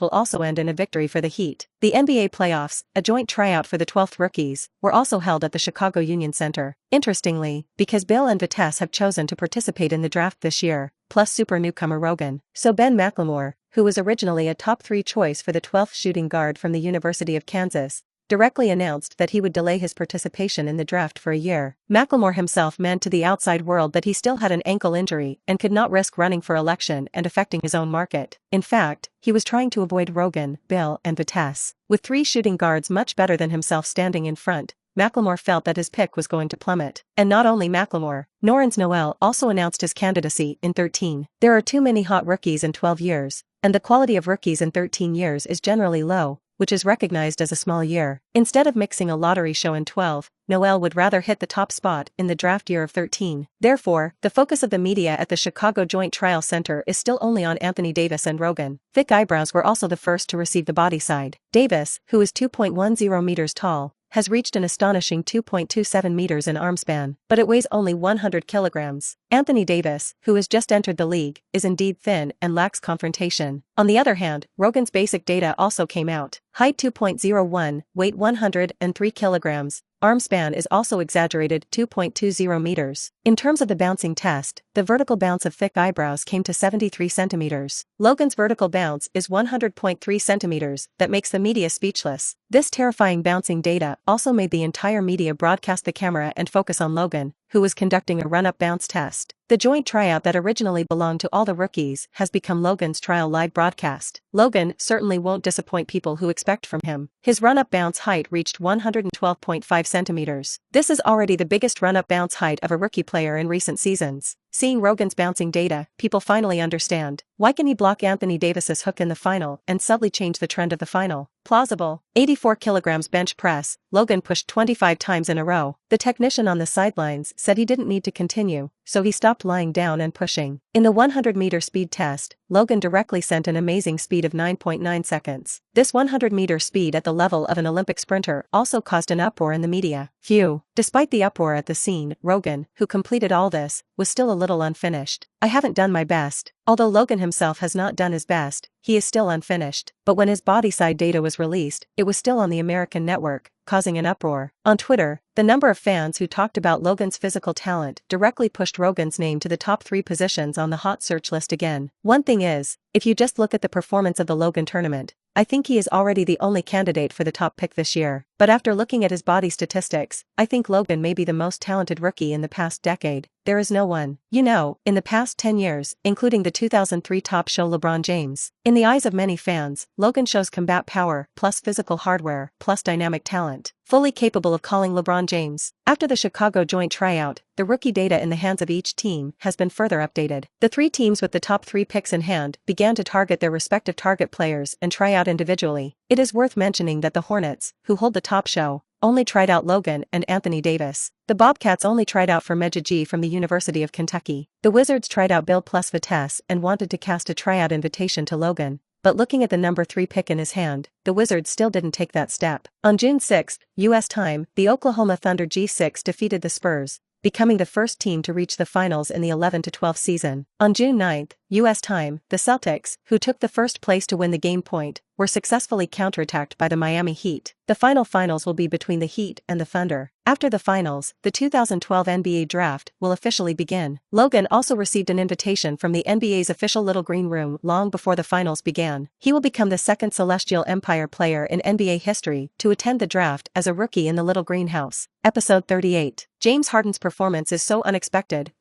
will also end in a victory for the Heat. The NBA playoffs, a joint tryout for the 12th rookies, were also held at the Chicago Union Center. Interestingly, because Bill and Vitesse have chosen to participate in the draft this year, plus super newcomer Logan, so Ben McLemore, who was originally a top 3 choice for the 12th shooting guard from the University of Kansas, directly announced that he would delay his participation in the draft for a year. McLemore himself meant to the outside world that he still had an ankle injury and could not risk running for election and affecting his own market. In fact, he was trying to avoid Rogan, Bill, and Vitesse. With 3 shooting guards much better than himself standing in front, McLemore felt that his pick was going to plummet. And not only McLemore, Nerlens Noel also announced his candidacy in 13. There are too many hot rookies in 12 years, and the quality of rookies in 13 years is generally low, which is recognized as a small year. Instead of mixing a lottery show in 12, Noel would rather hit the top spot in the draft year of 13. Therefore, the focus of the media at the Chicago Joint Trial Center is still only on Anthony Davis and Rogan. Thick eyebrows were also the first to receive the body side. Davis, who is 2.10 meters tall, has reached an astonishing 2.27 meters in arm span, but it weighs only 100 kilograms. Anthony Davis, who has just entered the league, is indeed thin and lacks confrontation. On the other hand, Rogan's basic data also came out. Height 2.01, weight 103 kilograms. Arm span is also exaggerated 2.20 meters. In terms of the bouncing test, the vertical bounce of thick eyebrows came to 73 centimeters. Logan's vertical bounce is 100.3 centimeters, that makes the media speechless. This terrifying bouncing data also made the entire media broadcast the camera and focus on Logan, who was conducting a run-up bounce test. The joint tryout that originally belonged to all the rookies has become Logan's trial live broadcast. Logan certainly won't disappoint people who expect from him. His run-up bounce height reached 112.5 centimeters. This is already the biggest run-up bounce height of a rookie player in recent seasons. Seeing Rogan's bouncing data, people finally understand. Why can he block Anthony Davis's hook in the final and subtly change the trend of the final? Plausible. 84 kilograms bench press, Logan pushed 25 times in a row. The technician on the sidelines said he didn't need to continue, so he stopped lying down and pushing. In the 100-meter speed test, Logan directly sent an amazing speed of 9.9 seconds. This 100-meter speed at the level of an Olympic sprinter also caused an uproar in the media. Phew. Despite the uproar at the scene, Rogan, who completed all this, was still a little unfinished. I haven't done my best. Although Logan himself has not done his best, he is still unfinished. But when his body side data was released, it was still on the American network, causing an uproar. On Twitter, the number of fans who talked about Logan's physical talent directly pushed Rogan's name to the top 3 positions on the hot search list again. One thing is, if you just look at the performance of the Logan tournament, I think he is already the only candidate for the top pick this year. But after looking at his body statistics, I think Logan may be the most talented rookie in the past decade. There is no one. You know, in the past 10 years, including the 2003 top show LeBron James. In the eyes of many fans, Logan shows combat power, plus physical hardware, plus dynamic talent. Fully capable of calling LeBron James. After the Chicago joint tryout, the rookie data in the hands of each team has been further updated. The 3 teams with the top 3 picks in hand began to target their respective target players and try out individually. It is worth mentioning that the Hornets, who hold the top show, only tried out Logan and Anthony Davis. The Bobcats only tried out for Medjid from the University of Kentucky. The Wizards tried out Bill plus Vitesse and wanted to cast a tryout invitation to Logan. But looking at the number 3 pick in his hand, the Wizards still didn't take that step. On June 6, U.S. time, the Oklahoma Thunder G6 defeated the Spurs, becoming the first team to reach the finals in the 11-12 season. On June 9, U.S. time, the Celtics, who took the first place to win the game point, were successfully counterattacked by the Miami Heat. The finals will be between the Heat and the Thunder. After the finals, the 2012 NBA draft will officially begin. Logan also received an invitation from the NBA's official Little Green Room long before the finals began. He will become the second Celestial Empire player in NBA history to attend the draft as a rookie in the Little Greenhouse. Episode 38. James Harden's performance is so unexpected.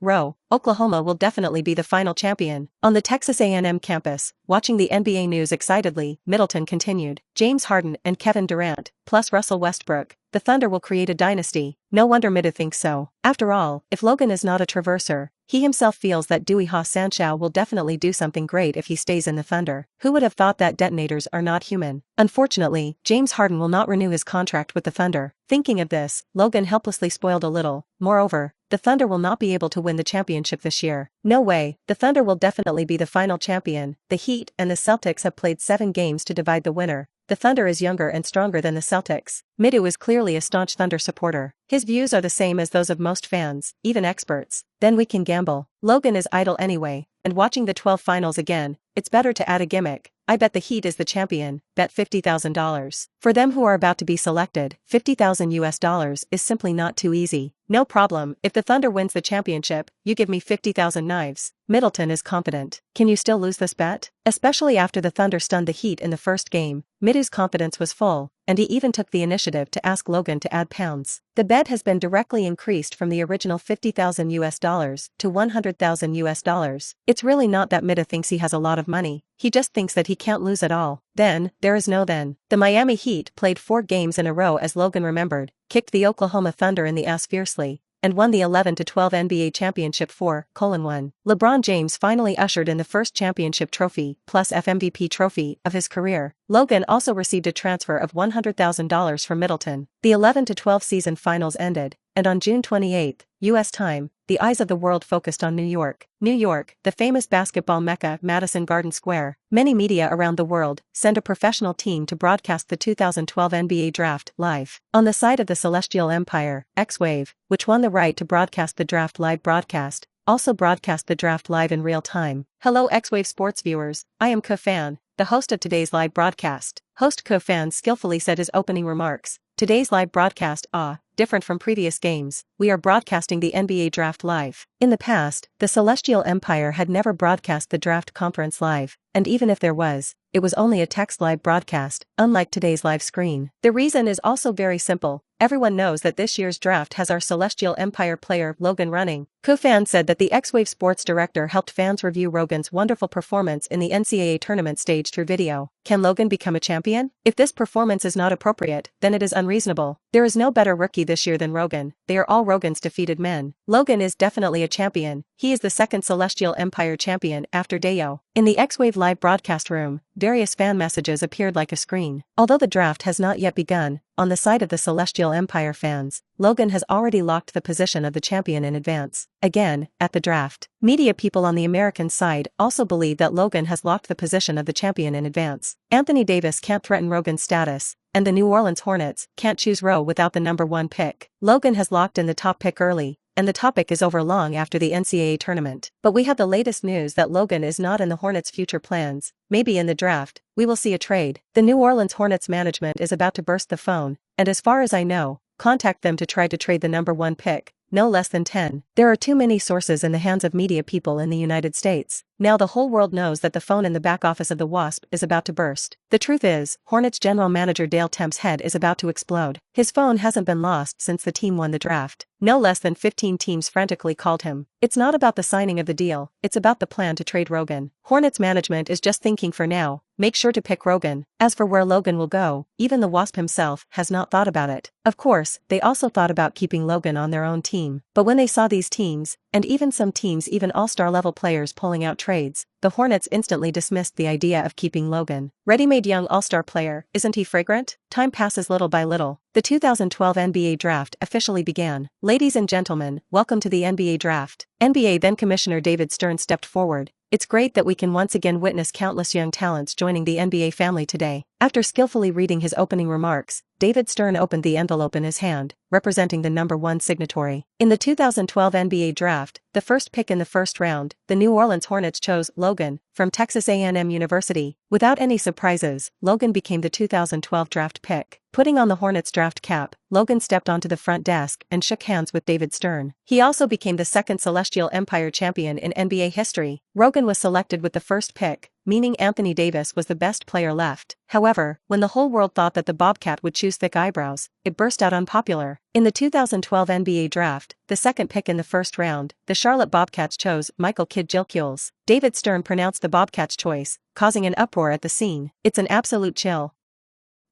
Oklahoma will definitely be the final champion. On the Texas A&M campus, watching the NBA news excitedly, Middleton continued. James Harden and Kevin Durant, plus Russell Westbrook, the Thunder will create a dynasty. No wonder Midu thinks so. After all, if Logan is not a traverser, he himself feels that Dewey Ha-Sanchow will definitely do something great if he stays in the Thunder. Who would have thought that detonators are not human? Unfortunately, James Harden will not renew his contract with the Thunder. Thinking of this, Logan helplessly spoiled a little. Moreover, the Thunder will not be able to win the championship this year. No way, the Thunder will definitely be the final champion. The Heat and the Celtics have played 7 games to divide the winner. The Thunder is younger and stronger than the Celtics. Midu is clearly a staunch Thunder supporter. His views are the same as those of most fans, even experts. Then we can gamble. Logan is idle anyway, and watching the 12 finals again, it's better to add a gimmick. I bet the Heat is the champion. Bet $50,000. For them who are about to be selected, $50,000 is simply not too easy. No problem, if the Thunder wins the championship, you give me 50,000 knives. Middleton is confident. Can you still lose this bet? Especially after the Thunder stunned the Heat in the first game, Midu's confidence was full, and he even took the initiative to ask Logan to add pounds. The bet has been directly increased from the original $50,000 to $100,000. It's really not that Midu thinks he has a lot of money, he just thinks that he can't lose at all. Then, there is no then. The Miami Heat played 4 games in a row as Logan remembered, kicked the Oklahoma Thunder in the ass fiercely, and won the 11-12 NBA championship 4:1. LeBron James finally ushered in the first championship trophy plus FMVP trophy of his career. Logan also received a transfer of $100,000 from Middleton. The 11-12 season finals ended, and on June 28, U.S. time, the eyes of the world focused on New York. New York, the famous basketball mecca, Madison Garden Square. Many media around the world send a professional team to broadcast the 2012 NBA Draft live. On the side of the Celestial Empire, X-Wave, which won the right to broadcast the draft live broadcast, also broadcast the draft live in real time. Hello X-Wave sports viewers, I am Ko-Fan, the host of today's live broadcast. Host Ko-Fan skillfully said his opening remarks. Today's live broadcast, different from previous games, we are broadcasting the NBA Draft live. In the past, the Celestial Empire had never broadcast the draft conference live, and even if there was, it was only a text live broadcast, unlike today's live screen. The reason is also very simple. Everyone knows that this year's draft has our Celestial Empire player Logan running. Ko-Fan said that the X-Wave sports director helped fans review Logan's wonderful performance in the NCAA tournament stage through video. Can Logan become a champion? If this performance is not appropriate, then it is unreasonable. There is no better rookie this year than Logan. They are all Logan's defeated men. Logan is definitely a champion. He is the second Celestial Empire champion after Dayo. In the X-Wave live broadcast room, various fan messages appeared like a screen. Although the draft has not yet begun, on the side of the Celestial Empire fans, Logan has already locked the position of the champion in advance. Again, at the draft, media people on the American side also believe that Logan has locked the position of the champion in advance. Anthony Davis can't threaten Logan's status, and the New Orleans Hornets can't choose Roe without the number 1 pick. Logan has locked in the top pick early, and the topic is over long after the NCAA tournament. But we have the latest news that Logan is not in the Hornets' future plans. Maybe in the draft, we will see a trade. The New Orleans Hornets management is about to burst the phone, and as far as I know, contact them to try to trade the number 1 pick, no less than 10. There are too many sources in the hands of media people in the United States. Now the whole world knows that the phone in the back office of the Wasp is about to burst. The truth is, Hornets general manager Dale Temp's head is about to explode. His phone hasn't been lost since the team won the draft. No less than 15 teams frantically called him. It's not about the signing of the deal, it's about the plan to trade Logan. Hornets management is just thinking for now, make sure to pick Logan. As for where Logan will go, even the Wasp himself has not thought about it. Of course, they also thought about keeping Logan on their own team. But when they saw these teams, and even some teams even all-star level players pulling out trades, the Hornets instantly dismissed the idea of keeping Logan. Ready-made young all-star player, isn't he fragrant? Time passes little by little. The 2012 NBA Draft officially began. Ladies and gentlemen, welcome to the NBA Draft. NBA then Commissioner David Stern stepped forward. It's great that we can once again witness countless young talents joining the NBA family today. After skillfully reading his opening remarks, David Stern opened the envelope in his hand, representing the number 1 signatory. In the 2012 NBA Draft, the first pick in the first round, the New Orleans Hornets chose Logan from Texas A&M University. Without any surprises, Logan became the 2012 draft pick. Putting on the Hornets draft cap, Logan stepped onto the front desk and shook hands with David Stern. He also became the second Celestial Empire champion in NBA history. Logan was selected with the first pick, meaning Anthony Davis was the best player left. However, when the whole world thought that the Bobcat would choose thick eyebrows, it burst out unpopular. In the 2012 NBA Draft, the second pick in the first round, the Charlotte Bobcats chose Michael Kidd-Gilchrist. David Stern pronounced the Bobcats' choice, causing an uproar at the scene. It's an absolute chill.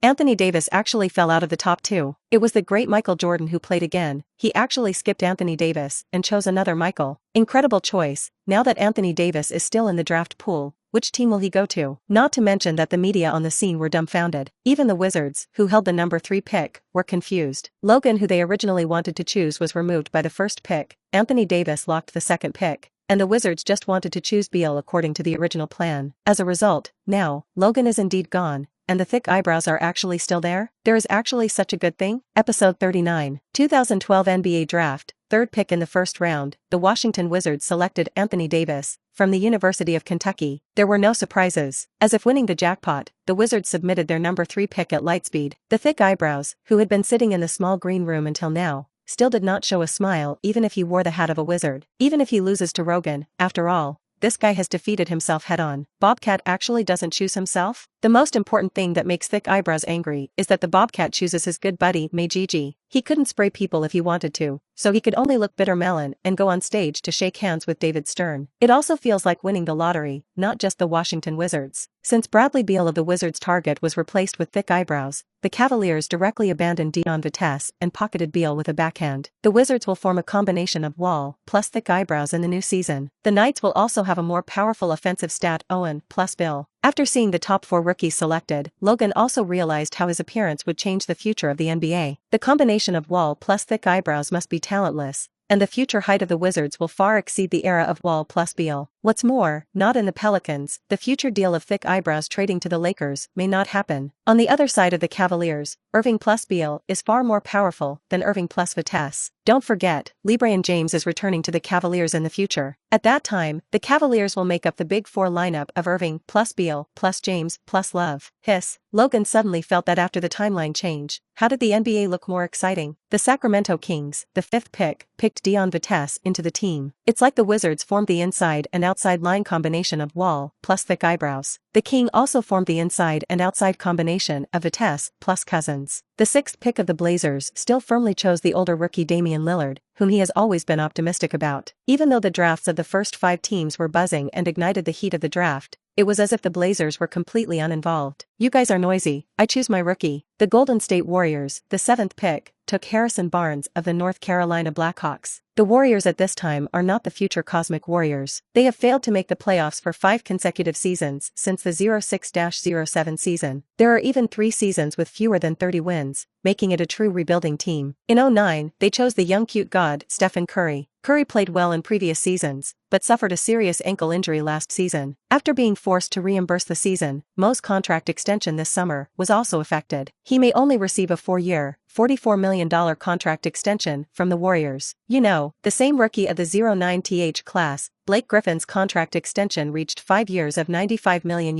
Anthony Davis actually fell out of the top 2. It was the great Michael Jordan who played again. He actually skipped Anthony Davis and chose another Michael. Incredible choice. Now that Anthony Davis is still in the draft pool, which team will he go to? Not to mention that the media on the scene were dumbfounded. Even the Wizards, who held the number 3 pick, were confused. Logan, who they originally wanted to choose, was removed by the first pick. Anthony Davis locked the second pick, and the Wizards just wanted to choose Beal according to the original plan. As a result, now, Logan is indeed gone. And the thick eyebrows are actually still there? There is actually such a good thing? Episode 39. 2012 NBA Draft, third pick in the first round, the Washington Wizards selected Anthony Davis from the University of Kentucky. There were no surprises. As if winning the jackpot, the Wizards submitted their number 3 pick at lightspeed. The thick eyebrows, who had been sitting in the small green room until now, still did not show a smile even if he wore the hat of a wizard. Even if he loses to Logan, after all, this guy has defeated himself head-on. Bobcat actually doesn't choose himself? The most important thing that makes thick eyebrows angry is that the Bobcat chooses his good buddy, Gigi. He couldn't spray people if he wanted to, so he could only look bitter melon and go on stage to shake hands with David Stern. It also feels like winning the lottery, not just the Washington Wizards. Since Bradley Beal of the Wizards' target was replaced with thick eyebrows, the Cavaliers directly abandoned Dion Vitesse and pocketed Beal with a backhand. The Wizards will form a combination of Wall plus thick eyebrows in the new season. The Knights will also have a more powerful offensive stat Owen plus Bill. After seeing the top 4 rookies selected, Logan also realized how his appearance would change the future of the NBA. The combination of Wall plus thick eyebrows must be talentless, and the future height of the Wizards will far exceed the era of Wall plus Beal. What's more, not in the Pelicans, the future deal of thick eyebrows trading to the Lakers may not happen. On the other side of the Cavaliers, Irving plus Beal is far more powerful than Irving plus Vitesse. Don't forget, LeBron James is returning to the Cavaliers in the future. At that time, the Cavaliers will make up the Big Four lineup of Irving plus Beal plus James plus Love. Hiss. Logan suddenly felt that after the timeline change. How did the NBA look more exciting? The Sacramento Kings, the 5th pick, picked Dion Vitesse into the team. It's like the Wizards formed the inside and outside line combination of Wall plus thick eyebrows. The King also formed the inside and outside combination of Vitesse plus Cousins. The 6th pick of the Blazers still firmly chose the older rookie Damian Lillard, whom he has always been optimistic about. Even though the drafts of the first 5 teams were buzzing and ignited the heat of the draft, it was as if the Blazers were completely uninvolved. You guys are noisy, I choose my rookie. The Golden State Warriors, the 7th pick, took Harrison Barnes of the North Carolina Blackhawks. The Warriors at this time are not the future Cosmic Warriors. They have failed to make the playoffs for 5 consecutive seasons since the 06-07 season. There are even 3 seasons with fewer than 30 wins, making it a true rebuilding team. In 09, they chose the young cute god, Stephen Curry. Curry played well in previous seasons, but suffered a serious ankle injury last season. After being forced to reimburse the season, Mo's contract extension this summer was also affected. He may only receive a 4-year, $44 million contract extension from the Warriors. You know, the same rookie of the 09th class, Blake Griffin's contract extension reached 5 years of $95 million.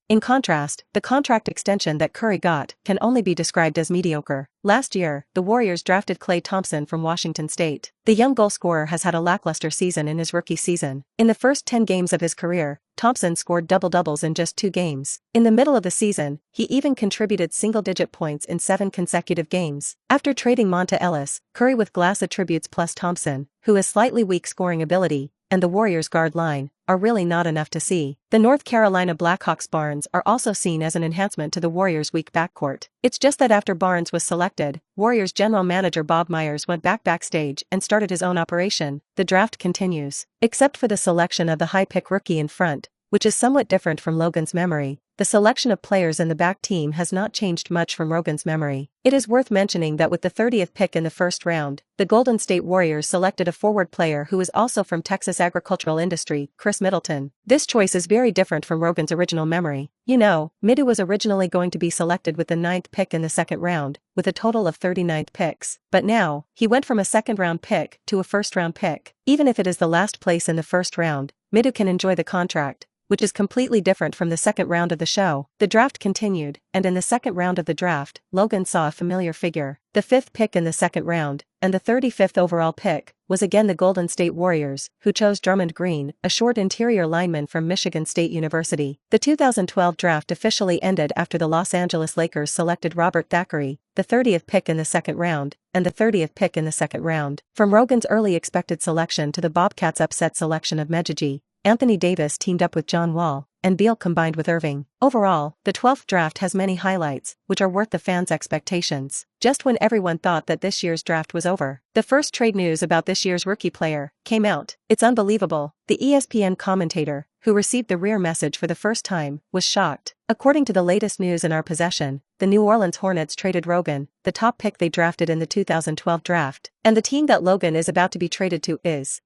In contrast, the contract extension that Curry got can only be described as mediocre. Last year, the Warriors drafted Klay Thompson from Washington State. The young goal scorer has had a lackluster season in his rookie season. In the first 10 games of his career, Thompson scored double-doubles in just 2 games. In the middle of the season, he even contributed single-digit points in 7 consecutive games. After trading Monta Ellis, Curry with glass attributes plus Thompson, who has slightly weak scoring ability, and the Warriors' guard line, are really not enough to see. The North Carolina Blackhawks Barnes are also seen as an enhancement to the Warriors' weak backcourt. It's just that after Barnes was selected, Warriors general manager Bob Myers went backstage and started his own operation. The draft continues. Except for the selection of the high-pick rookie in front, which is somewhat different from Logan's memory, the selection of players in the back team has not changed much from Logan's memory. It is worth mentioning that with the 30th pick in the first round, the Golden State Warriors selected a forward player who is also from Texas agricultural industry, Chris Middleton. This choice is very different from Logan's original memory. You know, Middleton was originally going to be selected with the 9th pick in the second round, with a total of 39 picks. But now, he went from a second-round pick to a first-round pick. Even if it is the last place in the first round, Middleton can enjoy the contract, which is completely different from the second round of the show. The draft continued, and in the second round of the draft, Logan saw a familiar figure. The 5th pick in the second round, and the 35th overall pick, was again the Golden State Warriors, who chose Drummond Green, a short interior lineman from Michigan State University. The 2012 draft officially ended after the Los Angeles Lakers selected Robert Thackeray, the 30th pick in the second round, and the 30th pick in the second round. From Logan's early expected selection to the Bobcats' upset selection of Medjugorje, Anthony Davis teamed up with John Wall, and Beal combined with Irving. Overall, the 12th draft has many highlights, which are worth the fans' expectations. Just when everyone thought that this year's draft was over, the first trade news about this year's rookie player came out. It's unbelievable. The ESPN commentator, who received the rare message for the first time, was shocked. According to the latest news in our possession, the New Orleans Hornets traded Logan, the top pick they drafted in the 2012 draft, and the team that Logan is about to be traded to is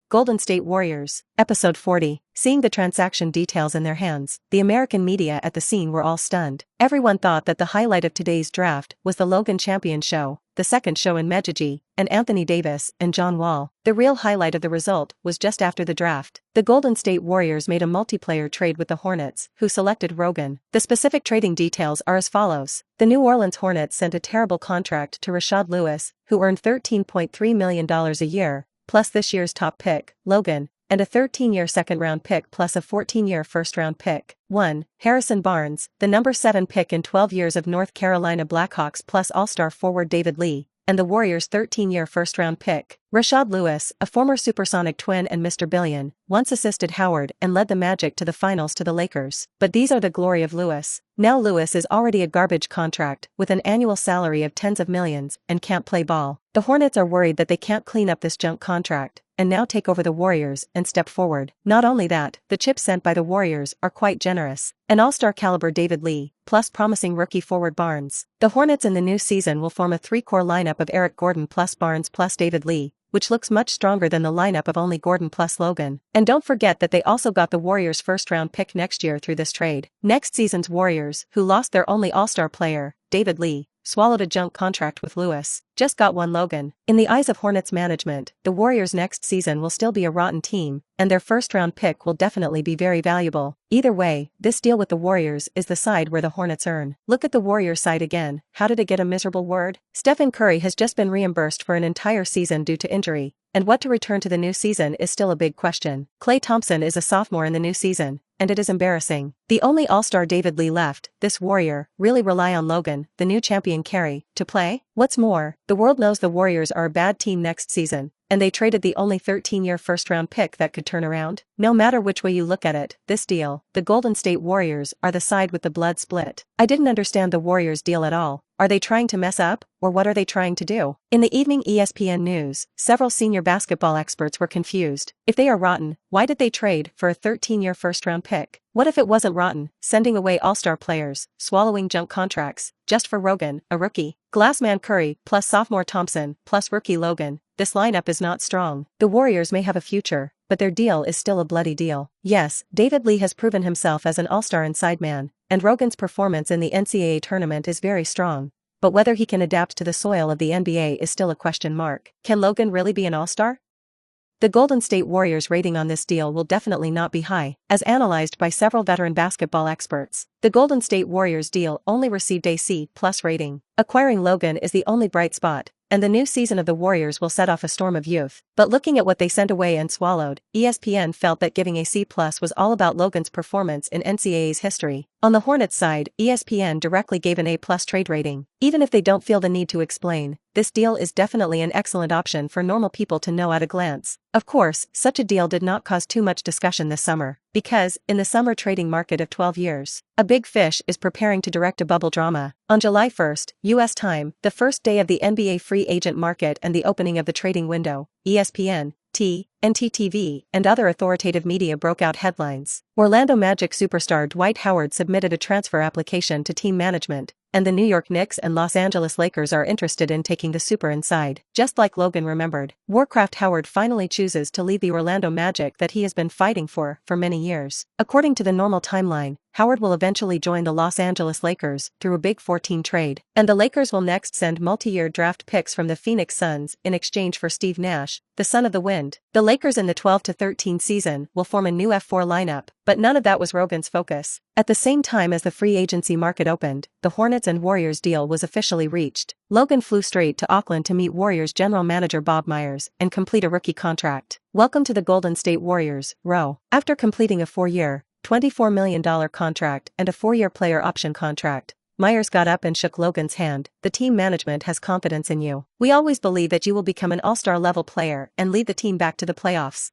Golden State Warriors. Episode 40. Seeing the transaction details in their hands, the American media at the scene were all stunned. Everyone thought that the highlight of today's draft was the Logan Champion show, the second show in Medjugorje, and Anthony Davis and John Wall. The real highlight of the result was just after the draft. The Golden State Warriors made a multiplayer trade with the Hornets, who selected Logan. The specific trading details are as follows. The New Orleans Hornets sent a terrible contract to Rashad Lewis, who earned $13.3 million a year, plus this year's top pick, Logan, and a 13-year second-round pick plus a 14-year first-round pick. 1. Harrison Barnes, the number 7 pick in 12 years of North Carolina Blackhawks plus All-Star forward David Lee, and the Warriors' 13-year first-round pick. Rashad Lewis, a former Supersonic twin and Mr. Billion, once assisted Howard and led the Magic to the finals to the Lakers. But these are the glory of Lewis. Now Lewis is already a garbage contract with an annual salary of tens of millions and can't play ball. The Hornets are worried that they can't clean up this junk contract and now take over the Warriors and step forward. Not only that, the chips sent by the Warriors are quite generous. An all-star caliber David Lee, plus promising rookie forward Barnes. The Hornets in the new season will form a 3-core lineup of Eric Gordon plus Barnes plus David Lee, which looks much stronger than the lineup of only Gordon plus Logan. And don't forget that they also got the Warriors' first-round pick next year through this trade. Next season's Warriors, who lost their only All-Star player, David Lee, swallowed a junk contract with Lewis, just got one Logan. In the eyes of Hornets management, the Warriors next season will still be a rotten team, and their first-round pick will definitely be very valuable. Either way, this deal with the Warriors is the side where the Hornets earn. Look at the Warriors side again. How did it get a miserable word? Stephen Curry has just been reimbursed for an entire season due to injury, and what to return to the new season is still a big question. Klay Thompson is a sophomore in the new season, and it is embarrassing. The only All-Star David Lee left, this Warrior, really rely on Logan, the new champion carry, to play? What's more, the world knows the Warriors are a bad team next season, and they traded the only 13-year first-round pick that could turn around. No matter which way you look at it, this deal, the Golden State Warriors are the side with the blood split. I didn't understand the Warriors deal at all. Are they trying to mess up, or what are they trying to do? In the evening ESPN news, several senior basketball experts were confused. If they are rotten, why did they trade for a 13-year first-round pick? What if it wasn't rotten, sending away all-star players, swallowing junk contracts, just for Rogan, a rookie? Glassman Curry plus sophomore Thompson plus rookie Logan. This lineup is not strong. The Warriors may have a future, but their deal is still a bloody deal. Yes, David Lee has proven himself as an all-star inside man, and Rogan's performance in the NCAA tournament is very strong. But whether he can adapt to the soil of the NBA is still a question mark. Can Logan really be an all-star? The Golden State Warriors' rating on this deal will definitely not be high, as analyzed by several veteran basketball experts. The Golden State Warriors deal only received a C+ rating. Acquiring Logan is the only bright spot, and the new season of the Warriors will set off a storm of youth. But looking at what they sent away and swallowed, ESPN felt that giving a C+ was all about Logan's performance in NCAA's history. On the Hornets side, ESPN directly gave an A+ trade rating. Even if they don't feel the need to explain, this deal is definitely an excellent option for normal people to know at a glance. Of course, such a deal did not cause too much discussion this summer, because, in the summer trading market of 12 years, a big fish is preparing to direct a bubble drama. On July 1st, U.S. time, the first day of the NBA free agent market and the opening of the trading window, ESPN, NTTV, and other authoritative media broke out headlines. Orlando Magic superstar Dwight Howard submitted a transfer application to team management, and the New York Knicks and Los Angeles Lakers are interested in taking the super inside. Just like Logan remembered, Warcraft Howard finally chooses to leave the Orlando Magic that he has been fighting for many years. According to the normal timeline, Howard will eventually join the Los Angeles Lakers through a Big 14 trade, and the Lakers will next send multi-year draft picks from the Phoenix Suns in exchange for Steve Nash, the son of the Wind. The Lakers in the 12-13 season will form a new F4 lineup, but none of that was Rogan's focus. At the same time as the free agency market opened, the Hornets and Warriors deal was officially reached. Logan flew straight to Auckland to meet Warriors general manager Bob Myers and complete a rookie contract. Welcome to the Golden State Warriors, Ro. After completing a 4-year, $24 million contract and a 4-year player option contract, Myers got up and shook Logan's hand. The team management has confidence in you. We always believe that you will become an all-star level player and lead the team back to the playoffs.